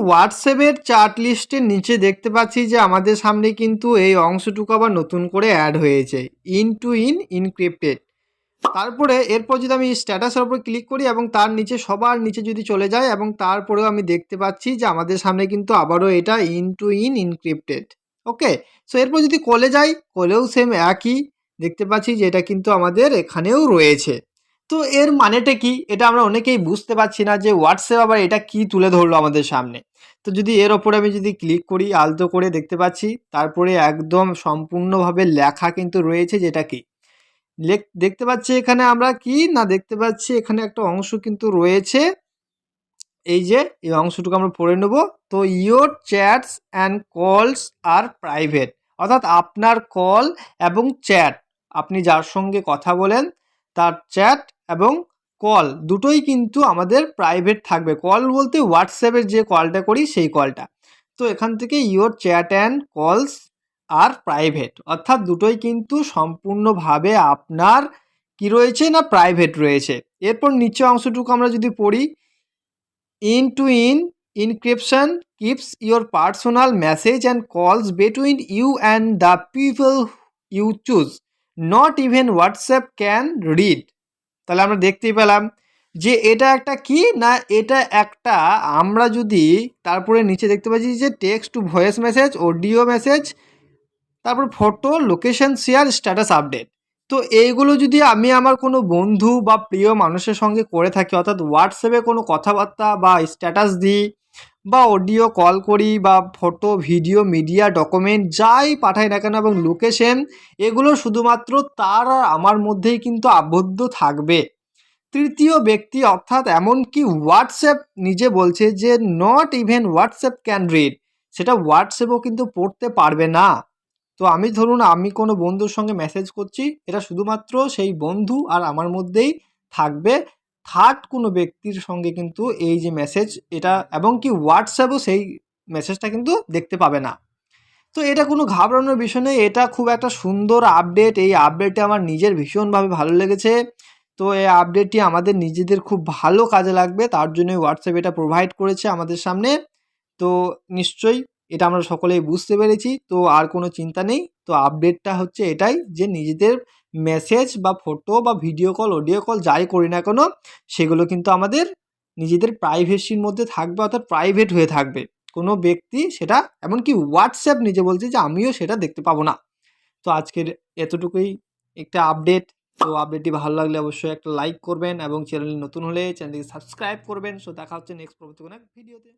হোয়াটসঅ্যাপের চ্যাট লিস্টের নিচে দেখতে পাচ্ছি যে আমাদের সামনে কিন্তু এই অংশটুকু আবার নতুন করে অ্যাড হয়েছে, ইন টু ইন ইনক্রিপ্টেড। তারপরে এরপর যদি আমি স্ট্যাটাসের উপর ক্লিক করি এবং তার নিচে সবার নিচে যদি চলে যায় এবং তারপরেও আমি দেখতে পাচ্ছি যে আমাদের সামনে কিন্তু আবারও এটা end to end encrypted. Okay, so এরপর যদি কলে যাই, কলেও সেম একই দেখতে পাচ্ছি যে এটা কিন্তু আমাদের এখানেও রয়েছে। তো এর মানেটা কি, এটা আমরা অনেকেই বুঝতে পারছি না যে হোয়াটসঅ্যাপ আবার এটা কি তুলে ধরলো আমাদের সামনে। তো যদি এর ওপরে আমি যদি ক্লিক করি আলতো করে দেখতে পাচ্ছি, তারপরে একদম সম্পূর্ণভাবে লেখা কিন্তু রয়েছে যেটা কি দেখতে পাচ্ছি এখানে আমরা কি না দেখতে পাচ্ছি এখানে একটা অংশ কিন্তু রয়েছে, এই যে এই অংশটুকু আমরা পড়ে নেব। তো ইয়োর চ্যাটস অ্যান্ড কলস আর প্রাইভেট, অর্থাৎ আপনার কল এবং চ্যাট, আপনি যার সঙ্গে কথা বলেন তার চ্যাট এবং কল দুটোই কিন্তু আমাদের প্রাইভেট থাকবে। কল বলতে হোয়াটসঅ্যাপের যে কলটা করি সেই কলটা। তো এখান থেকে ইয়োর চ্যাট অ্যান্ড কলস আর প্রাইভেট, অর্থাৎ দুটোই কিন্তু সম্পূর্ণভাবে আপনার কি রয়েছে না প্রাইভেট রয়েছে। এরপর নিচে অংশটুকু আমরা যদি পড়ি, in to in encryption keeps your personal message and calls between you and the people you choose. Not even WhatsApp can read. তাহলে আমরা দেখতেই পেলাম যে এটা একটা কি না, এটা একটা আমরা যদি তারপরে নিচে দেখতে পাচ্ছি যে text to voice message, audio message, তারপর photo, location share, status update. তো এইগুলো যদি আমি আমার কোনো বন্ধু বা প্রিয় মানুষের সঙ্গে করে থাকি, অর্থাৎ হোয়াটসঅ্যাপে কোনো কথাবার্তা বা স্ট্যাটাস দিই বা অডিও কল করি বা ফটো, ভিডিও, মিডিয়া, ডকুমেন্ট যাই পাঠাই না কেন এবং লোকেশন, এগুলো শুধুমাত্র তার আর আমার মধ্যেই কিন্তু আবদ্ধ থাকবে। তৃতীয় ব্যক্তি অর্থাৎ এমনকি হোয়াটসঅ্যাপ নিজে বলছে যে not even WhatsApp can read, সেটা হোয়াটসঅ্যাপও কিন্তু পড়তে পারবে না। তো আমি ধরুন আমি কোনো বন্ধুর সঙ্গে মেসেজ করছি, এটা শুধুমাত্র সেই বন্ধু আর আমার মধ্যেই থাকবে, থার্ড কোনো ব্যক্তির সঙ্গে কিন্তু এই যে মেসেজ এটা এবং কি হোয়াটসঅ্যাপও সেই মেসেজটা কিন্তু দেখতে পাবে না। তো এটা কোনো ঘাবড়ানোর বিষয় নেই, এটা খুব একটা সুন্দর আপডেট। এই আপডেটটা আমার নিজের ভীষণভাবে ভালো লেগেছে। তো এই আপডেটটি আমাদের নিজেদের খুব ভালো কাজে লাগবে, তার জন্যই হোয়াটসঅ্যাপ এটা প্রোভাইড করেছে আমাদের সামনে। তো নিশ্চয়ই এটা আমরা সকলেই বুঝতে পেরেছি, তো আর কোনো চিন্তা নেই। তো আপডেটটা হচ্ছে এটাই যে নিজেদের মেসেজ বা ফটো বা ভিডিও কল, অডিও কল যাই করি না কেন সেগুলো কিন্তু আমাদের নিজেদের প্রাইভেসির মধ্যে থাকবে, অর্থাৎ প্রাইভেট হয়ে থাকবে। কোনো ব্যক্তি সেটা এমনকি হোয়াটসঅ্যাপ নিজে বলছে যে আমিও সেটা দেখতে পাবো না। তো আজকের এতটুকুই একটা আপডেট। তো আপডেটটি ভালো লাগলে অবশ্যই একটা লাইক করবেন এবং চ্যানেল নতুন হলে চ্যানেলটিকে সাবস্ক্রাইব করবেন। সো দেখা হচ্ছে নেক্সট পরবর্তী কোনো এক ভিডিওতে।